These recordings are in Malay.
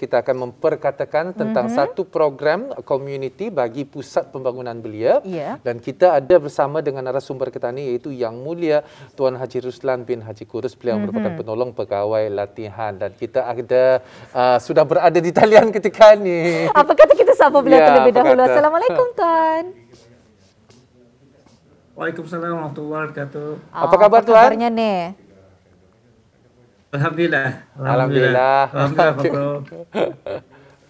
kita akan memperkatakan tentang satu program community bagi Pusat Pembangunan Belia. Dan kita ada bersama dengan narasumber kita ni iaitu Yang Mulia Tuan Haji Ruslan bin Haji Kurus. Beliau merupakan penolong pegawai latihan dan kita ada sudah berada di talian ketika ni. Apa kata kita sapa beliau terlebih dahulu. Assalamualaikum Tuan. Waalaikumsalam warahmatullahi wabarakatuh. Apa khabar Tuan? Kabarnya ni? Alhamdulillah.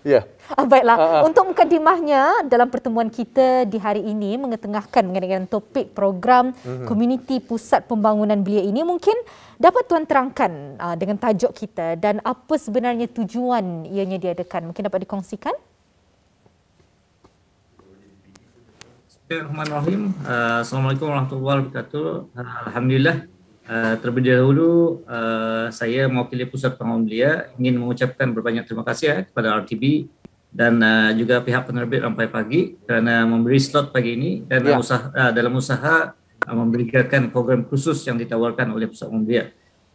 Ya. Baiklah, untuk mukadimahnya dalam pertemuan kita di hari ini mengetengahkan mengenai dengan topik program Komuniti Pusat Pembangunan Belia ini, mungkin dapat Tuan terangkan dengan tajuk kita dan apa sebenarnya tujuan ianya diadakan. Mungkin dapat dikongsikan? Bismillahirrahmanirrahim. Assalamualaikum warahmatullahi wabarakatuh. Alhamdulillah. Terlebih dahulu saya mewakili Pusat Pembangunan Belia ingin mengucapkan berbanyak terima kasih kepada RTB dan juga pihak penerbit Rampai Pagi kerana memberi slot pagi ini dan dalam usaha memberikan program khusus yang ditawarkan oleh Pusat Pembangunan Belia.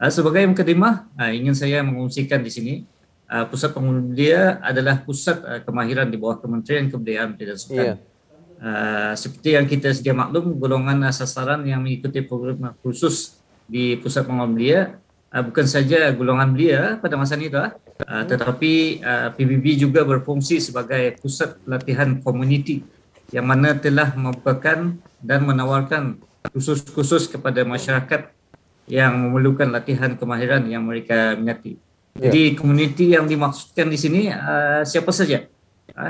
Sebagai mukadimah, ingin saya mengungsikan di sini Pusat Pembangunan Belia adalah pusat kemahiran di bawah Kementerian Kebudayaan dan Sukan. Seperti yang kita sedia maklum, golongan sasaran yang mengikuti program khusus di Pusat Pembangunan Belia bukan saja golongan belia pada masa ini, tetapi PBB juga berfungsi sebagai pusat latihan komuniti yang mana telah membukakan dan menawarkan khusus kepada masyarakat yang memerlukan latihan kemahiran yang mereka minati. Jadi komuniti yang dimaksudkan di sini siapa saja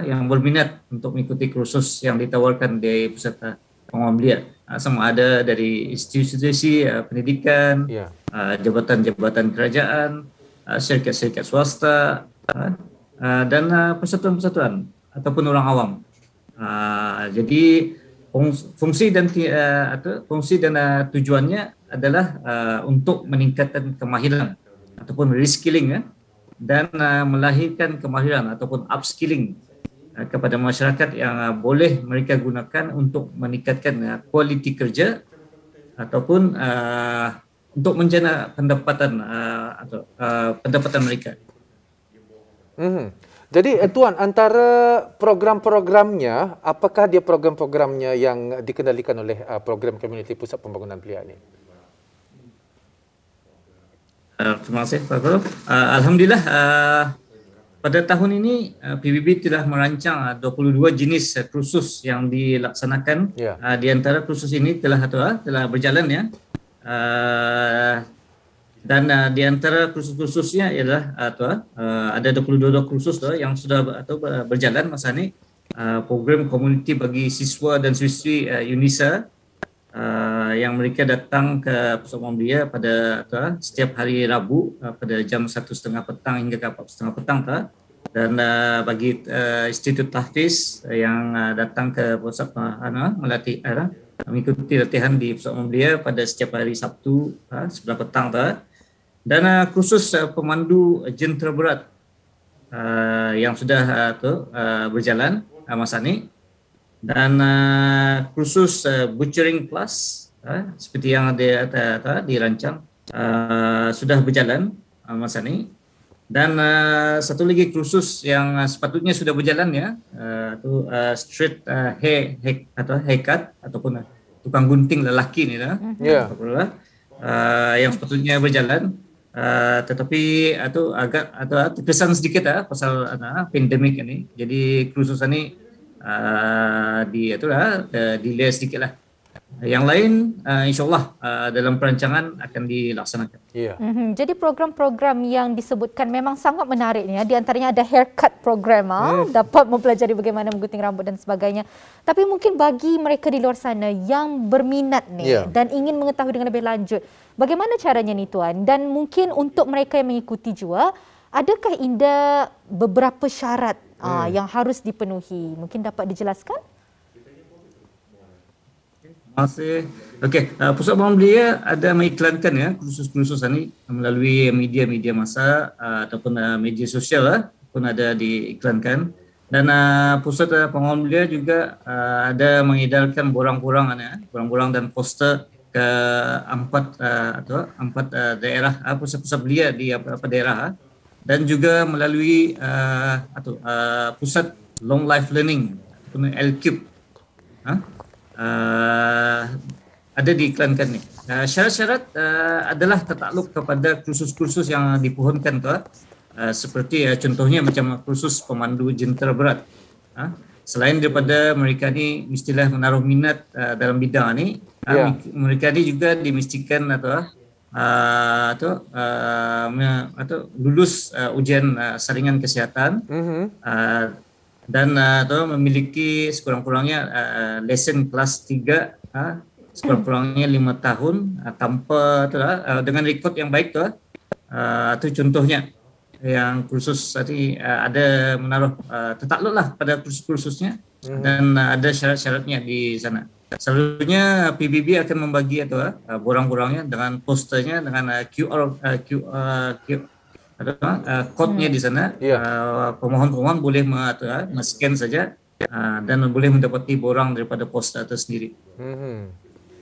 yang berminat untuk mengikuti kursus yang ditawarkan di Pusat Pembangunan Belia, sama ada dari institusi pendidikan, jabatan-jabatan kerajaan, syarikat-syarikat swasta dan persatuan-persatuan ataupun orang awam. Jadi fungsi dan tujuannya adalah untuk meningkatkan kemahiran ataupun reskilling dan melahirkan kemahiran ataupun upskilling kepada masyarakat yang boleh mereka gunakan untuk meningkatkan kualiti kerja ataupun untuk menjana pendapatan atau pendapatan mereka. Jadi Tuan, antara program-programnya, apakah dia program-programnya yang dikendalikan oleh program Komuniti Pusat Pembangunan Belia ini? Terima kasih Pak Guru. Alhamdulillah pada tahun ini PBB telah merancang 22 jenis kursus yang dilaksanakan. Di antara kursus ini telah berjalan dan di antara kursus-kursusnya ialah ada 22 kursus yang sudah berjalan masa ini. Program komuniti bagi siswa dan siswi UNISA yang mereka datang ke Pusat Pembangunan Belia pada setiap hari Rabu pada jam 1:30 petang hingga ke 4:30 petang dan bagi Institut Tahfiz yang datang ke pusat mengikuti latihan di Pusat Pembangunan Belia pada setiap hari Sabtu 11 petang dan kursus pemandu jentera berat yang sudah berjalan masa ini. Dan kursus butchering class seperti yang dirancang sudah berjalan masa ini. Dan satu lagi kursus yang sepatutnya sudah berjalan straight haircut ataupun tukang gunting lelaki ni yang sepatutnya berjalan tetapi agak terkesan sedikit pasal pandemik ini. Jadi kursus ini delay sedikit lah. Yang lain insyaAllah dalam perancangan akan dilaksanakan. Jadi program-program yang disebutkan memang sangat menarik ni. Di antaranya ada haircut program, dapat mempelajari bagaimana menggunting rambut dan sebagainya. Tapi mungkin bagi mereka di luar sana yang berminat ni dan ingin mengetahui dengan lebih lanjut, bagaimana caranya ni Tuan? Dan mungkin untuk mereka yang mengikuti juga, adakah Indah beberapa syarat yang harus dipenuhi? Mungkin dapat dijelaskan? Terima kasih. Okey, Pusat Pembangunan Belia ada mengiklankan kursus-kursus ini melalui media-media massa ataupun media sosial pun ada diiklankan. Dan Pusat Pembangunan Belia juga ada mengedarkan borang-borang dan poster ke empat daerah pusat-pusat belia di beberapa daerah dan juga melalui pusat long life learning ataupun L-Cube. Ada diiklankan ni. Syarat-syarat adalah tertakluk kepada kursus-kursus yang dipohonkan tu, seperti contohnya macam kursus pemandu jentera berat. Selain daripada mereka ni mestilah menaruh minat dalam bidang ni, mereka ni juga dimestikan lulus ujian saringan kesihatan dan memiliki sekurang-kurangnya lesen kelas 3 sekurang-kurangnya 5 tahun tanpa dengan rekod yang baik tu. Itu contohnya yang kursus tadi ada menaruh tertakluklah pada kursus-kursusnya dan ada syarat-syaratnya di sana. Selalunya PBB akan membagi borang-borangnya dengan posternya dengan kode-nya di sana. Pemohon-pemohon boleh men-scan saja dan boleh mendapati borang daripada poster itu sendiri.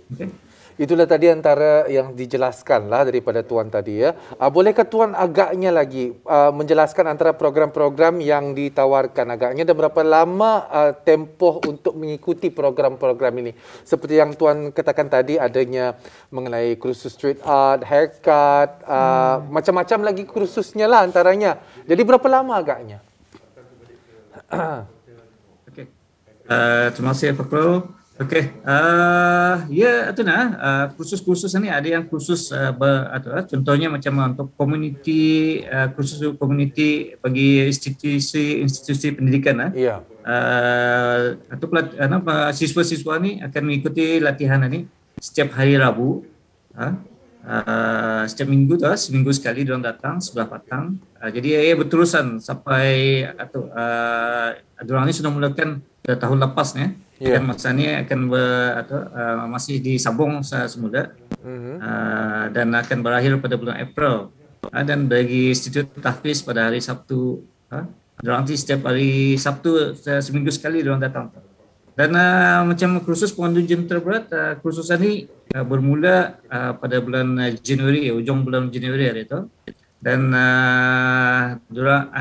Okay. Itulah tadi antara yang dijelaskan lah daripada Tuan tadi ya. Bolehkah Tuan agaknya lagi menjelaskan antara program-program yang ditawarkan agaknya dan berapa lama tempoh untuk mengikuti program-program ini? Seperti yang Tuan katakan tadi adanya mengenai kursus street art, haircut, macam-macam lagi kursusnya lah antaranya. Jadi berapa lama agaknya? Okay. Terima kasih Pak Pro. Okey, kursus-kursus ini ada yang kursus contohnya macam untuk community, kursus community bagi institusi pendidikan atau siswa-siswa ni akan mengikuti latihan ini setiap hari Rabu, setiap minggu seminggu sekali diorang datang sebelah petang. Jadi ia berterusan sampai diorang ni sudah mulakan tahun lepas ni. Dan masa ni akan masih disambung semula dan akan berakhir pada bulan April. Dan bagi Institut Tahfiz pada hari Sabtu, diorang setiap hari Sabtu seminggu sekali diorang datang. Dan macam kursus pemandu jentera berat, kursus ini bermula pada bulan Januari, ujung bulan Januari hari itu. Dan diorang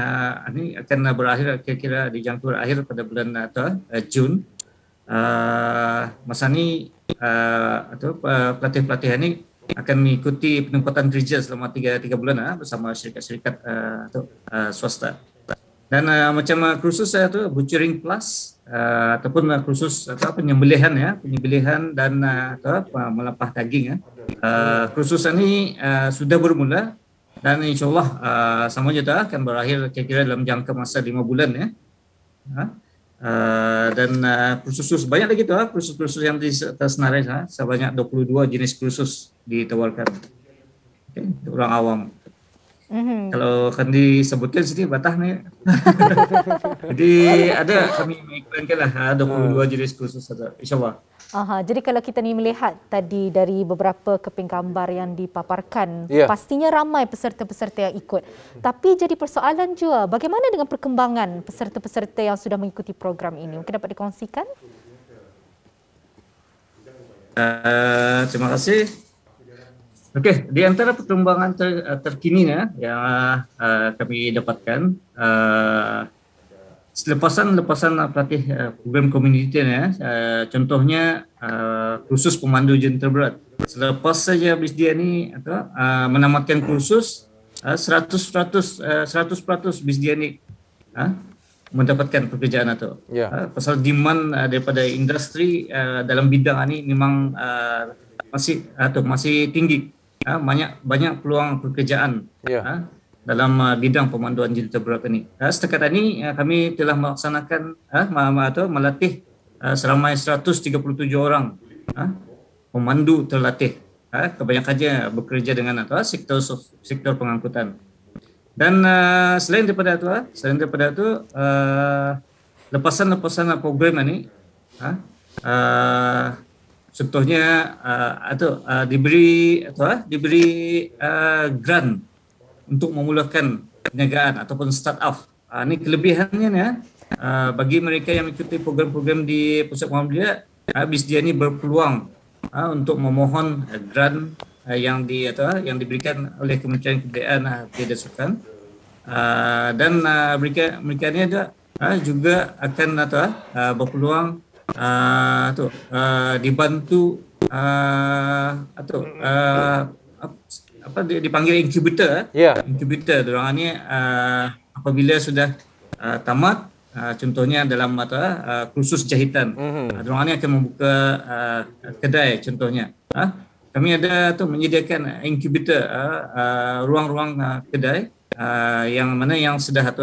ini akan berakhir kira-kira dijangka berakhir pada bulan Jun. Masa ni pelatih-pelatih ini akan mengikuti penempatan kerja selama 3 bulan bersama syarikat-syarikat swasta. Dan macam kursus saya tu butchering plus ataupun kursus penyembelihan dan melapah daging. Kursus ini sudah bermula dan insyaallah sama juga akan berakhir kira-kira dalam jangka masa 5 bulan ya. Dan kursus banyak lagi kursus yang tersenarai sebanyak 22 jenis kursus ditawarkan. Okay, orang awam. Kalau akan disebutkan sini batah ni. Jadi ada kami mengiklankanlah 22 jenis kursus insya-Allah. Jadi kalau kita ni melihat tadi dari beberapa keping gambar yang dipaparkan, pastinya ramai peserta-peserta yang ikut. Tapi jadi persoalan juga, bagaimana dengan perkembangan peserta-peserta yang sudah mengikuti program ini? Mungkin dapat dikongsikan? Terima kasih. Okey, di antara perkembangan terkininya yang kami dapatkan, lepasan pelatih program komuniti contohnya kursus pemandu jentera berat. Selepas saja BISDIA ni menamatkan kursus 100% BISDIA ni mendapatkan pekerjaan itu. Pasal demand daripada industri dalam bidang ini memang masih tinggi. Banyak peluang pekerjaan dalam bidang pemanduan jentera berat ini. Setakat ini kami telah melaksanakan melatih seramai 137 orang pemandu terlatih. Kebanyakannya bekerja dengan sektor pengangkutan. Dan selain daripada itu lepasan program ini contohnya diberi grant untuk memulakan perniagaan ataupun start-up. Ini kelebihannya bagi mereka yang mengikuti program-program di Pusat Pengurusan Belia, BISDIA ini berpeluang untuk memohon grant yang diberikan oleh Kementerian Kebudayaan Belia dan Sukan Dan mereka ni juga akan berpeluang dibantu dipanggil incubator. Incubator diorang ni apabila sudah tamat, contohnya dalam kursus jahitan, diorang ni akan membuka kedai contohnya. Kami ada menyediakan incubator, ruang-ruang kedai yang mana yang sudah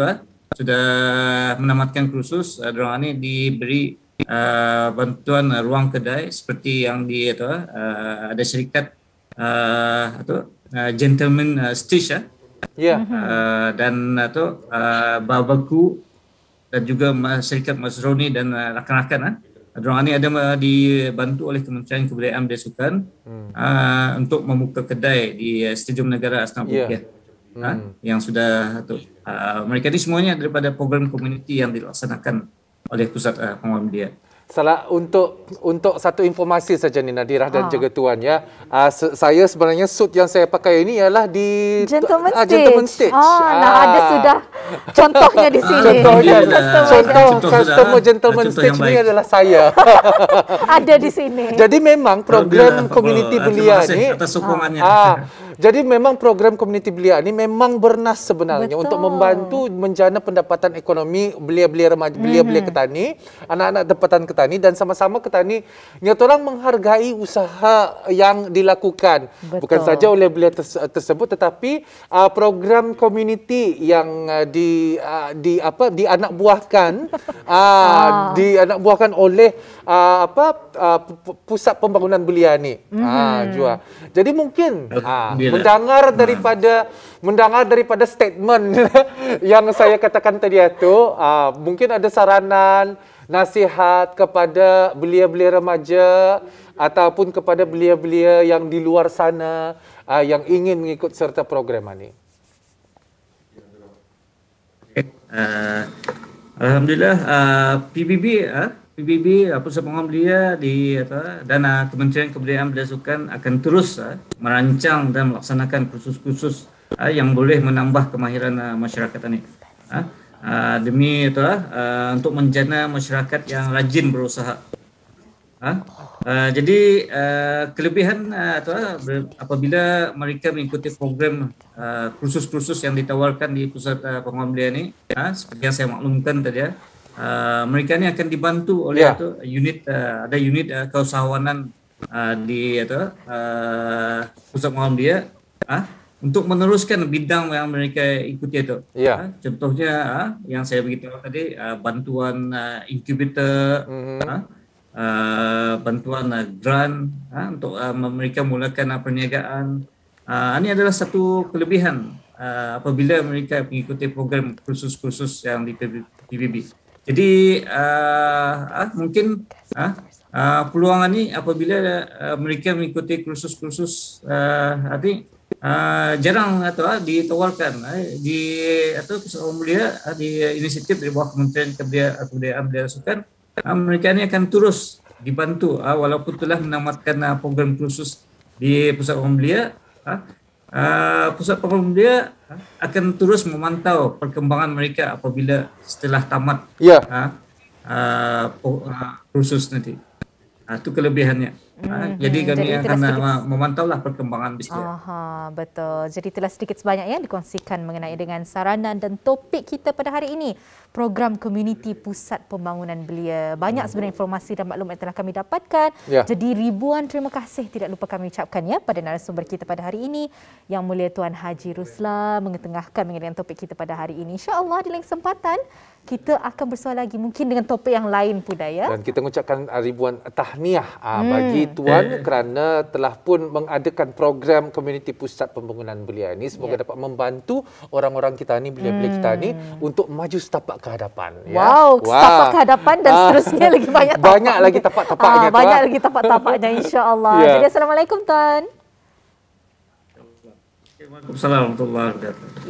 menamatkan kursus, diorang ni diberi bantuan ruang kedai seperti yang ada syarikat Gentleman Stitch dan Babaku dan juga syarikat Mazroni dan rakan-rakan. Diorang ni ada dibantu oleh Kementerian Kebudayaan dan Sukan untuk membuka kedai di Stadium Negara Asnaf Bukiah. Yang sudah mereka ni semuanya daripada program komuniti yang dilaksanakan oleh Pusat Pengurusan Belia. Salah untuk satu informasi saja ni Nadirah dan juga Tuan ya. Saya sebenarnya suit yang saya pakai ini ialah di Gentleman Stage. Ada sudah contohnya di sini. Contoh customer Gentleman Stage ni adalah saya. Ada di sini. Jadi memang program komuniti belia ni atas sokongannya. Jadi memang program komuniti belia ni memang bernas sebenarnya untuk membantu menjana pendapatan ekonomi belia-belia remaja, belia-belia ketani, anak-anak tempatan ketani, dan sama-sama ketani yang orang menghargai usaha yang dilakukan. Bukan saja oleh belia tersebut, tetapi program komuniti yang dianakbuahkan dianakbuahkan oleh Pusat Pembangunan Belia ni. Jua. Jadi mungkin mendengar daripada statement yang saya katakan tadi itu, mungkin ada saranan, nasihat kepada belia-belia remaja ataupun kepada belia-belia yang di luar sana yang ingin mengikut serta program ini. Alhamdulillah, PBB Pusat Pengurusan Belia dan Kementerian Kebudayaan dan Sukan akan terus merancang dan melaksanakan kursus-kursus yang boleh menambah kemahiran masyarakat ini. Demi untuk menjana masyarakat yang rajin berusaha. Jadi kelebihan apabila mereka mengikuti program kursus-kursus yang ditawarkan di Pusat Pengurusan Belia ini, seperti yang saya maklumkan tadi mereka ni akan dibantu oleh unit keusahawanan di Pusat Pengurusan Belia untuk meneruskan bidang yang mereka ikuti itu. Contohnya yang saya beritahu tadi, bantuan incubator, bantuan grant untuk mereka mulakan perniagaan. Ini adalah satu kelebihan apabila mereka mengikuti program kursus-kursus yang di PBB. Jadi mungkin peluang ini apabila mereka mengikuti kursus-kursus jarang ditawarkan di Pusat Pengurusan Belia, di inisiatif di bawah Kementerian Kebudayaan dan Sukan. Mereka ini akan terus dibantu walaupun telah menamatkan program kursus di Pusat Pengurusan Belia. Pusat Pengurusan Belia akan terus memantau perkembangan mereka apabila setelah tamat kursus nanti. Itu kelebihannya. Jadi kami akan memantaulah perkembangan bisnis. Betul. Jadi itulah sedikit sebanyak yang dikongsikan mengenai dengan saranan dan topik kita pada hari ini. Program Komuniti Pusat Pembangunan Belia. Banyak sebenarnya informasi dan maklumat yang telah kami dapatkan. Jadi ribuan terima kasih tidak lupa kami ucapkan pada narasumber kita pada hari ini, Yang Mulia Tuan Haji Ruslan mengetengahkan mengenai topik kita pada hari ini. InsyaAllah di lain kesempatan kita akan bersua lagi mungkin dengan topik yang lain pula Dan kita mengucapkan ribuan tahniah bagi Tuan kerana telah pun mengadakan program Komuniti Pusat Pembangunan Belia ini. Semoga dapat membantu orang-orang kita ni, belia-belia kita ni untuk maju setapak ke hadapan. Setapak ke hadapan dan seterusnya lagi banyak tapak. Banyak lagi tapak-tapaknya. Banyak lagi tapak-tapaknya insya-Allah. Jadi Assalamualaikum Tuan. Waalaikumsalam warahmatullahi wabarakatuh.